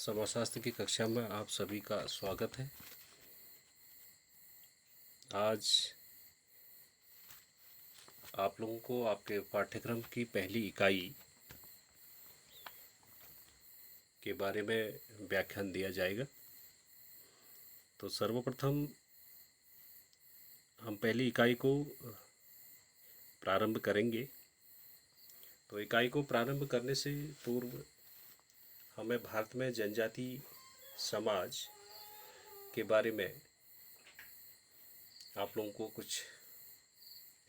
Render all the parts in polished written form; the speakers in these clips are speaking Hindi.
समाजशास्त्र की कक्षा में आप सभी का स्वागत है। आज आप लोगों को आपके पाठ्यक्रम की पहली इकाई के बारे में व्याख्यान दिया जाएगा। तो सर्वप्रथम हम पहली इकाई को प्रारंभ करेंगे। तो इकाई को प्रारंभ करने से पूर्व हमें भारत में जनजाति समाज के बारे में आप लोगों को कुछ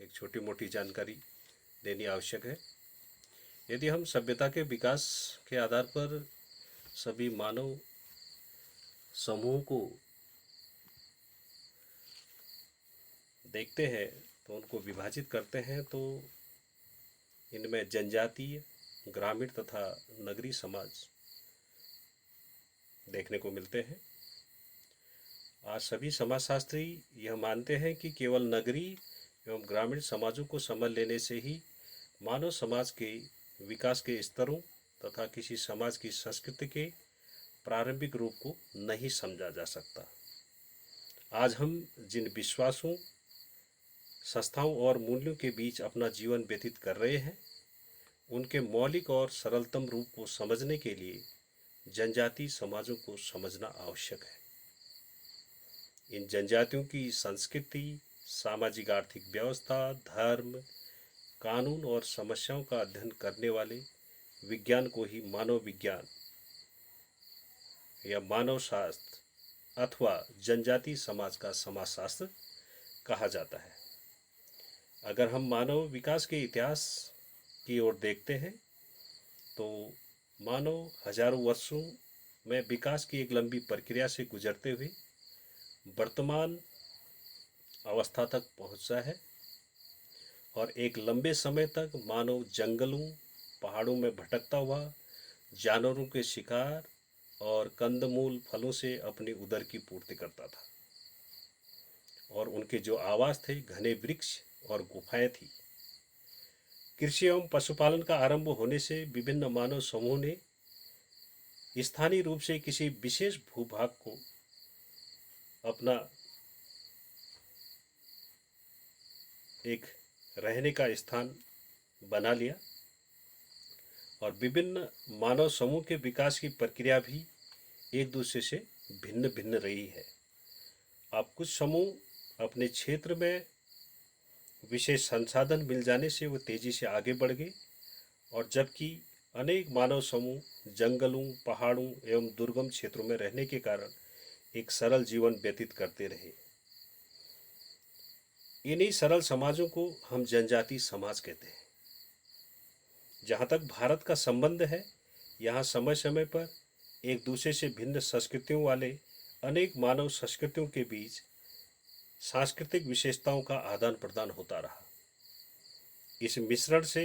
एक छोटी मोटी जानकारी देनी आवश्यक है। यदि हम सभ्यता के विकास के आधार पर सभी मानव समूह को देखते हैं तो उनको विभाजित करते हैं, तो इनमें जनजातीय, ग्रामीण तथा नगरीय समाज देखने को मिलते हैं। आज सभी समाजशास्त्री यह मानते हैं कि केवल नगरीय एवं ग्रामीण समाजों को समझ लेने से ही मानव समाज के विकास के स्तरों तथा किसी समाज की संस्कृति के प्रारंभिक रूप को नहीं समझा जा सकता। आज हम जिन विश्वासों, संस्थाओं और मूल्यों के बीच अपना जीवन व्यतीत कर रहे हैं, उनके मौलिक और सरलतम रूप को समझने के लिए जनजातीय समाजों को समझना आवश्यक है। इन जनजातियों की संस्कृति, सामाजिक आर्थिक व्यवस्था, धर्म, कानून और समस्याओं का अध्ययन करने वाले विज्ञान को ही मानव विज्ञान या मानव शास्त्र अथवा जनजातीय समाज का समाजशास्त्र कहा जाता है। अगर हम मानव विकास के इतिहास की ओर देखते हैं तो मानव हजारों वर्षों में विकास की एक लंबी प्रक्रिया से गुजरते हुए वर्तमान अवस्था तक पहुंचा है और एक लंबे समय तक मानव जंगलों, पहाड़ों में भटकता हुआ जानवरों के शिकार और कंदमूल फलों से अपनी उदर की पूर्ति करता था और उनके जो आवास थे घने वृक्ष और गुफाएं थी। कृषि एवं पशुपालन का आरंभ होने से विभिन्न मानव समूह ने स्थानीय रूप से किसी विशेष भूभाग को अपना एक रहने का स्थान बना लिया और विभिन्न मानव समूह के विकास की प्रक्रिया भी एक दूसरे से भिन्न भिन्न रही है। अब कुछ समूह अपने क्षेत्र में विशेष संसाधन मिल जाने से वो तेजी से आगे बढ़ गए और जबकि अनेक मानव समूह जंगलों, पहाड़ों एवं दुर्गम क्षेत्रों में रहने के कारण एक सरल जीवन व्यतीत करते रहे। इन्हीं सरल समाजों को हम जनजातीय समाज कहते हैं। जहाँ तक भारत का संबंध है, यहाँ समय समय पर एक दूसरे से भिन्न संस्कृतियों वाले अनेक मानव संस्कृतियों के बीच सांस्कृतिक विशेषताओं का आदान प्रदान होता रहा। इस मिश्रण से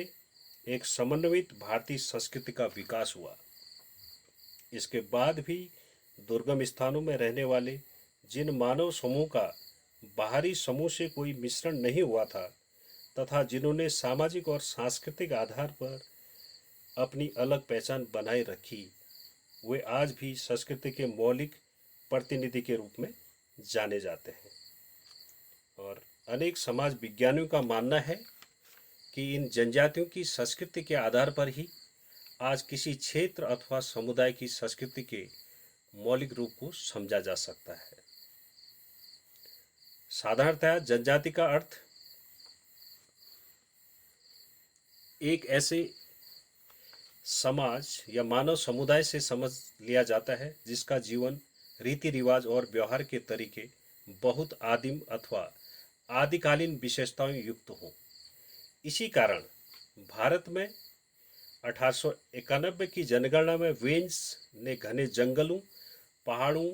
एक समन्वित भारतीय संस्कृति का विकास हुआ। इसके बाद भी दुर्गम स्थानों में रहने वाले जिन मानव समूह का बाहरी समूह से कोई मिश्रण नहीं हुआ था तथा जिन्होंने सामाजिक और सांस्कृतिक आधार पर अपनी अलग पहचान बनाए रखी, वे आज भी संस्कृति के मौलिक प्रतिनिधि के रूप में जाने जाते हैं। और अनेक समाज विज्ञानियों का मानना है कि इन जनजातियों की संस्कृति के आधार पर ही आज किसी क्षेत्र अथवा समुदाय की संस्कृति के मौलिक रूप को समझा जा सकता है। साधारणतः जनजाति का अर्थ एक ऐसे समाज या मानव समुदाय से समझ लिया जाता है जिसका जीवन, रीति रिवाज और व्यवहार के तरीके बहुत आदिम अथवा आदिकालीन विशेषताओं युक्त हों। इसी कारण भारत में 1891 की जनगणना में वेन्स ने घने जंगलों, पहाड़ों,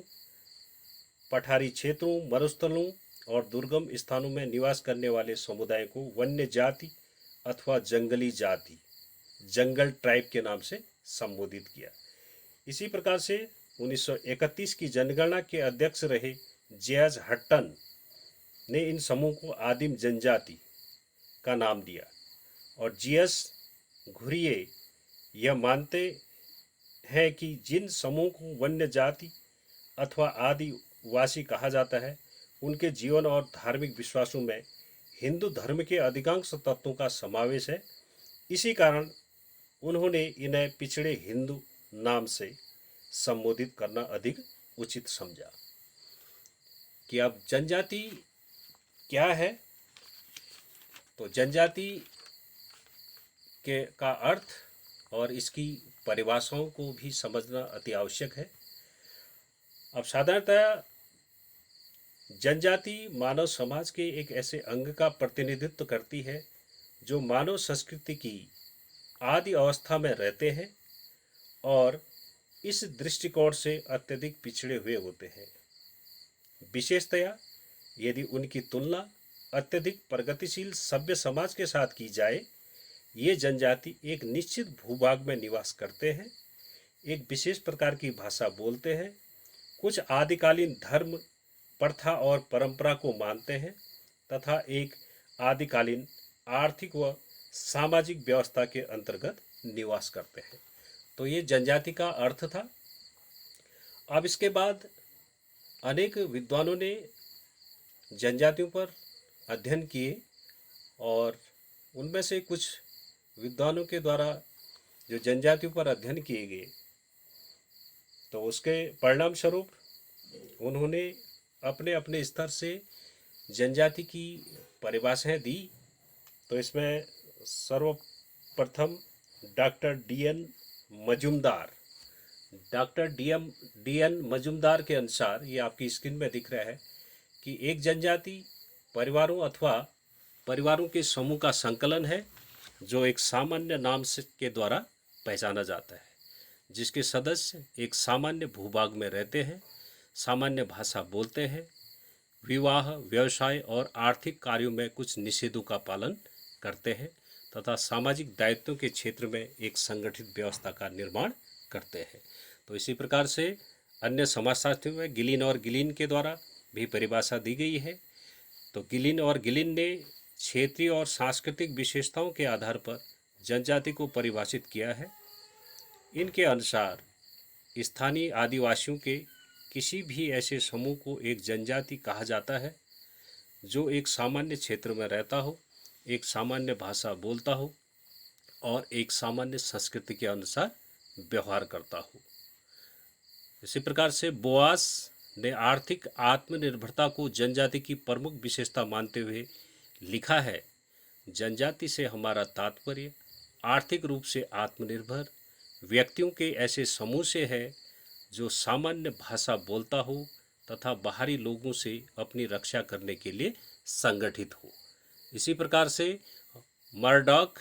पठारी क्षेत्रों, मरुस्थलों और दुर्गम स्थानों में निवास करने वाले समुदाय को वन्य जाति अथवा जंगली जाति, जंगल ट्राइब के नाम से संबोधित किया। इसी प्रकार से 1931 की जनगणना के अध्यक्ष रहे जॉर्ज हटन ने इन समूह को आदिम जनजाति का नाम दिया और जीएस घुरिये यह मानते हैं कि जिन समूह को वन्य जाति अथवा आदिवासी कहा जाता है, उनके जीवन और धार्मिक विश्वासों में हिंदू धर्म के अधिकांश तत्वों का समावेश है। इसी कारण उन्होंने इन्हें पिछड़े हिंदू नाम से संबोधित करना अधिक उचित समझा। कि अब जनजाति क्या है, तो जनजाति के का अर्थ और इसकी परिभाषाओं को भी समझना अति आवश्यक है। अब साधारणतः जनजाति मानव समाज के एक ऐसे अंग का प्रतिनिधित्व करती है जो मानव संस्कृति की आदि अवस्था में रहते हैं और इस दृष्टिकोण से अत्यधिक पिछड़े हुए होते हैं। विशेषतया यदि उनकी तुलना अत्यधिक प्रगतिशील सभ्य समाज के साथ की जाए, ये जनजाति एक निश्चित भूभाग में निवास करते हैं, एक विशेष प्रकार की भाषा बोलते हैं, कुछ आदिकालीन धर्म, प्रथा और परंपरा को मानते हैं तथा एक आदिकालीन आर्थिक व सामाजिक व्यवस्था के अंतर्गत निवास करते हैं। तो ये जनजाति का अर्थ था। अब इसके बाद अनेक विद्वानों ने जनजातियों पर अध्ययन किए और उनमें से कुछ विद्वानों के द्वारा जो जनजातियों पर अध्ययन किए गए, तो उसके परिणाम स्वरूप उन्होंने अपने अपने स्तर से जनजाति की परिभाषाएं दी। तो इसमें सर्वप्रथम डॉक्टर डी एन मजुमदार के अनुसार, ये आपकी स्क्रीन में दिख रहा है, कि एक जनजाति परिवारों अथवा परिवारों के समूह का संकलन है जो एक सामान्य नाम से के द्वारा पहचाना जाता है, जिसके सदस्य एक सामान्य भूभाग में रहते हैं, सामान्य भाषा बोलते हैं, विवाह, व्यवसाय और आर्थिक कार्यों में कुछ निषेधों का पालन करते हैं तथा सामाजिक दायित्वों के क्षेत्र में एक संगठित व्यवस्था का निर्माण करते हैं। तो इसी प्रकार से अन्य समाजशास्त्रियों में गिलिन और गिलिन के द्वारा भी परिभाषा दी गई है। तो गिलिन और गिलिन ने क्षेत्रीय और सांस्कृतिक विशेषताओं के आधार पर जनजाति को परिभाषित किया है। इनके अनुसार स्थानीय आदिवासियों के किसी भी ऐसे समूह को एक जनजाति कहा जाता है जो एक सामान्य क्षेत्र में रहता हो, एक सामान्य भाषा बोलता हो और एक सामान्य संस्कृति के अनुसार व्यवहार करता हो। इसी प्रकार से बोआस ने आर्थिक आत्मनिर्भरता को जनजाति की प्रमुख विशेषता मानते हुए लिखा है, जनजाति से हमारा तात्पर्य आर्थिक रूप से आत्मनिर्भर व्यक्तियों के ऐसे समूह से है जो सामान्य भाषा बोलता हो तथा बाहरी लोगों से अपनी रक्षा करने के लिए संगठित हो। इसी प्रकार से मर्डॉक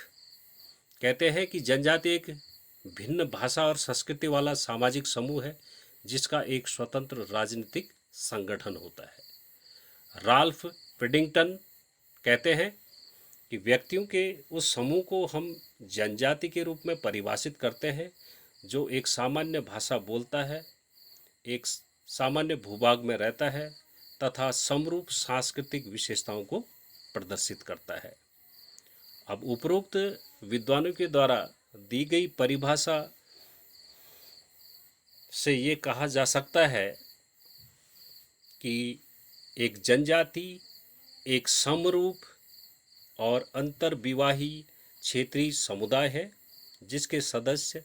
कहते हैं कि जनजाति एक भिन्न भाषा और संस्कृति वाला सामाजिक समूह है जिसका एक स्वतंत्र राजनीतिक संगठन होता है। राल्फ पिडिंगटन कहते हैं कि व्यक्तियों के उस समूह को हम जनजाति के रूप में परिभाषित करते हैं जो एक सामान्य भाषा बोलता है, एक सामान्य भूभाग में रहता है तथा समरूप सांस्कृतिक विशेषताओं को प्रदर्शित करता है। अब उपरोक्त विद्वानों के द्वारा दी गई परिभाषा से ये कहा जा सकता है कि एक जनजाति एक समरूप और अंतर्विवाही क्षेत्रीय समुदाय है जिसके सदस्य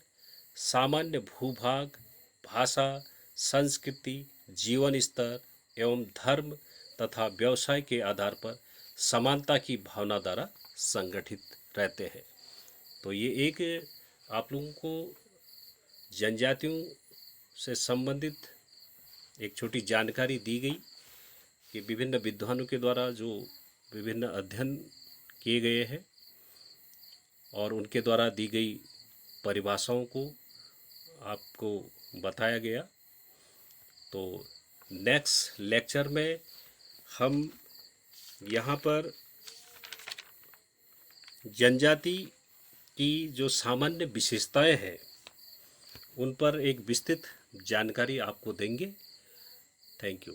सामान्य भूभाग, भाषा, संस्कृति, जीवन स्तर एवं धर्म तथा व्यवसाय के आधार पर समानता की भावना द्वारा संगठित रहते हैं। तो ये एक आप लोगों को जनजातियों से संबंधित एक छोटी जानकारी दी गई कि विभिन्न विद्वानों के द्वारा जो विभिन्न अध्ययन किए गए हैं और उनके द्वारा दी गई परिभाषाओं को आपको बताया गया। तो नेक्स्ट लेक्चर में हम यहाँ पर जनजाति की जो सामान्य विशेषताएं हैं उन पर एक विस्तृत जानकारी आपको देंगे। Thank you.